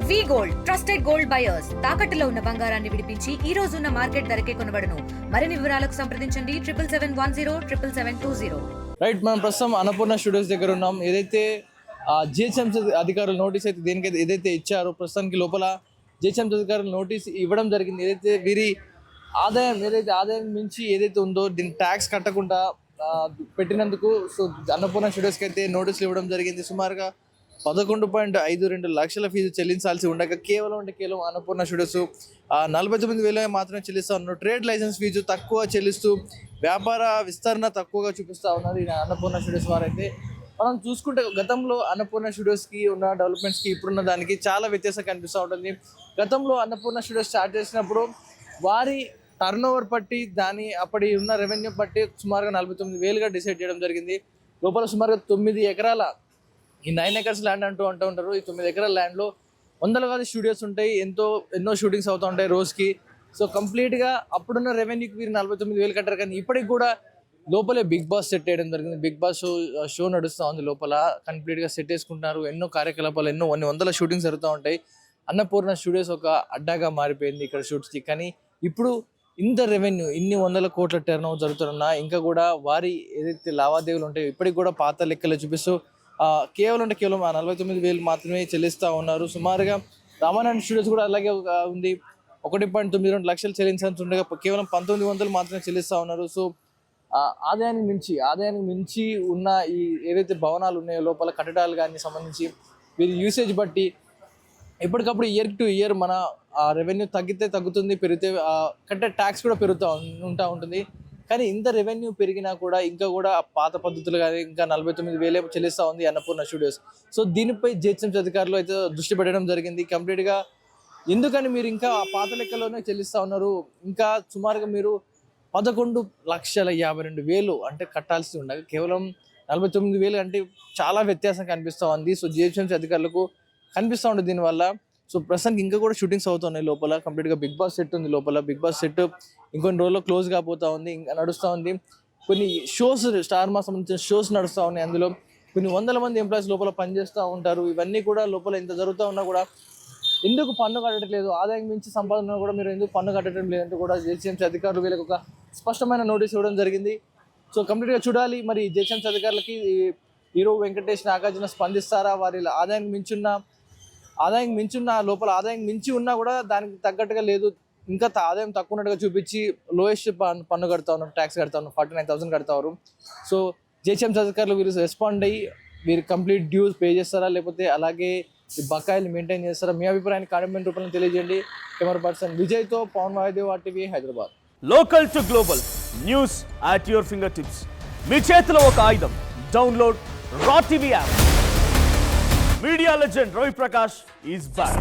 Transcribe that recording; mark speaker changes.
Speaker 1: వి gold trusted gold buyers తాకట్టులో ఉన్న బంగారాన్ని విడిపించి ఈ రోజు ఉన్న మార్కెట్ ధరకే కొనబడును. మరిన్ని వివరాలకు సంప్రదించండి 77107720.
Speaker 2: రైట్, మనం ప్రస్తుతం అన్నపూర్ణ స్టూడియోస్ దగ్గర ఉన్నాం. ఏదైతే జిహెచ్ఎంసీ అధికారులు నోటీస్ అయితే దేనికైతే ఏదైతే ఇచ్చారో ప్రస్తుతానికి లోపల జిహెచ్ఎంసీ అధికారులు నోటీస్ ఇవ్వడం జరిగింది. ఏదైతే వీరి ఆదాయం మించి ఏదైతే ఉందో దీని ట్యాక్స్ కట్టకుండా పెట్టినందుకు సో అన్నపూర్ణ స్టూడియోస్కి అయితే నోటీసులు ఇవ్వడం జరిగింది. సుమారుగా 11.52 లక్షల ఫీజు చెల్లించాల్సి ఉండగా కేవలం అన్నపూర్ణ స్టూడియోస్ 49,000 మాత్రమే చెల్లిస్తూ ఉన్నారు. ట్రేడ్ లైసెన్స్ ఫీజు తక్కువ చెల్లిస్తూ వ్యాపార విస్తరణ తక్కువగా చూపిస్తూ ఉన్నారు ఈ అన్నపూర్ణ స్టూడియోస్ వారైతే. మనం చూసుకుంటే గతంలో అన్నపూర్ణ స్టూడియోస్కి ఉన్న డెవలప్మెంట్స్కి ఇప్పుడున్న దానికి చాలా వ్యత్యాసం కనిపిస్తూ ఉంటుంది. గతంలో అన్నపూర్ణ స్టూడియోస్ స్టార్ట్ చేసినప్పుడు వారి టర్న్ ఓవర్ బట్టి అప్పటి ఉన్న రెవెన్యూ బట్టి సుమారుగా 49,000గా డిసైడ్ చేయడం జరిగింది. లోపల సుమారుగా 9 ఎకరాల ఈ 9 acres ల్యాండ్ అంటూ ఉంటారు. ఈ 9 ఎకరాల ల్యాండ్లో వందల స్టూడియోస్ ఉంటాయి, ఎన్నో షూటింగ్స్ అవుతూ ఉంటాయి రోజుకి. సో కంప్లీట్గా అప్పుడున్న రెవెన్యూకి వీరు 49,000 కట్టారు. కానీ ఇప్పటికి కూడా లోపలే బిగ్ బాస్ సెట్ వేయడం జరిగింది. బిగ్ బాస్ షో నడుస్తూ ఉంది లోపల. కంప్లీట్గా సెట్ వేసుకుంటున్నారు. ఎన్నో కార్యకలాపాలు, కొన్ని వందల షూటింగ్స్ జరుగుతూ ఉంటాయి. అన్నపూర్ణ స్టూడియోస్ ఒక అడ్డాగా మారిపోయింది ఇక్కడ షూట్స్కి. కానీ ఇప్పుడు ఇంత రెవెన్యూ, ఇన్ని వందల కోట్ల టర్న్ ఓవర్ జరుగుతున్నా ఇంకా కూడా వారి ఏదైతే లావాదేవీలు ఉంటాయో ఇప్పటికి కూడా పాత లెక్కలు చూపిస్తూ కేవలం 49,000 మాత్రమే చెల్లిస్తూ ఉన్నారు. సుమారుగా రామానాయుడు స్టూడియోస్ కూడా అలాగే ఉంది. 1.92 లక్షలు చెల్లించాల్సి ఉండగా కేవలం 1900 మాత్రమే చెల్లిస్తూ ఉన్నారు. సో ఆదాయానికి మించి ఉన్న ఈ ఏవైతే భవనాలు ఉన్నాయో లోపల కట్టడాలు కానీ సంబంధించి వీరి యూసేజ్ బట్టి ఎప్పటికప్పుడు ఇయర్ టు ఇయర్ మన రెవెన్యూ తగ్గుతుంది, పెరిగితే కట్టే ట్యాక్స్ కూడా పెరుగుతూ ఉంటుంది. కానీ ఇంత రెవెన్యూ పెరిగినా కూడా ఇంకా కూడా పాత పద్ధతులు కానీ ఇంకా 49,000 చెల్లిస్తూ ఉంది అన్నపూర్ణ స్టూడియోస్. సో దీనిపై జిహెచ్ఎంసీ అధికారులు అయితే దృష్టి పెట్టడం జరిగింది. కంప్లీట్గా ఎందుకని మీరు ఇంకా ఆ పాత లెక్కలోనే చెల్లిస్తూ ఉన్నారు, ఇంకా సుమారుగా మీరు 11,52,000 అంటే కట్టాల్సి ఉండగా కేవలం 49,000 అంటే చాలా వ్యత్యాసం కనిపిస్తూ ఉంది. సో జిహెచ్ఎంసీ అధికారులకు కనిపిస్తూ ఉంటుంది దీనివల్ల. సో ప్రస్తుతానికి ఇంకా కూడా షూటింగ్స్ అవుతున్నాయి లోపల. కంప్లీట్గా బిగ్ బాస్ సెట్ ఉంది లోపల. బిగ్ బాస్ సెట్ ఇంకొన్ని రోజుల్లో క్లోజ్ కాబోతూ ఉంది, ఇంకా నడుస్తూ ఉంది. కొన్ని షోస్, స్టార్ మా సంబంధించిన షోస్ నడుస్తూ ఉన్నాయి. అందులో కొన్ని వందల మంది ఎంప్లాయీస్ లోపల పనిచేస్తూ ఉంటారు. ఇవన్నీ కూడా లోపల ఇంత జరుగుతూ ఉన్నా కూడా ఎందుకు పన్ను కట్టట్లేదు, ఆదాయం మించి సంపాదన కూడా మీరు ఎందుకు పన్ను కట్టడం లేదంటూ కూడా జిహెచ్ఎంసీ అధికారులు వీళ్ళకి ఒక స్పష్టమైన నోటీస్ ఇవ్వడం జరిగింది. సో కంప్లీట్గా చూడాలి మరి జిహెచ్ఎంసీ అధికారులకి హీరో వెంకటేష్, నాగార్జున స్పందిస్తారా? వారి ఆదాయం మించి ఉన్నా కూడా దానికి తగ్గట్టుగా లేదు, ఇంకా ఆదాయం తక్కువ ఉన్నట్టుగా చూపించి లోయెస్ట్ పన్ను కడతా ఉన్నారు, ట్యాక్స్ కడతా ఉన్నారు, 49,000 కడతారు. సో జిహెచ్ఎంసీ అధికారులు వీరు రెస్పాండ్ అయ్యి వీరు కంప్లీట్ డ్యూస్ పే చేస్తారా, లేకపోతే అలాగే ఈ బకాయిలు మెయింటైన్ చేస్తారా? మీ అభిప్రాయాన్ని కామెంట్ రూపంలో తెలియజేయండి. కెమెరా పర్సన్ విజయ్తో Pawan Mahadev, RTV Hyderabad.
Speaker 3: Local to global news at your finger tips. మీ చేతిలో ఒక ఆయుధం. డౌన్లోడ్ రా TV app. Media legend Ravi Prakash is back.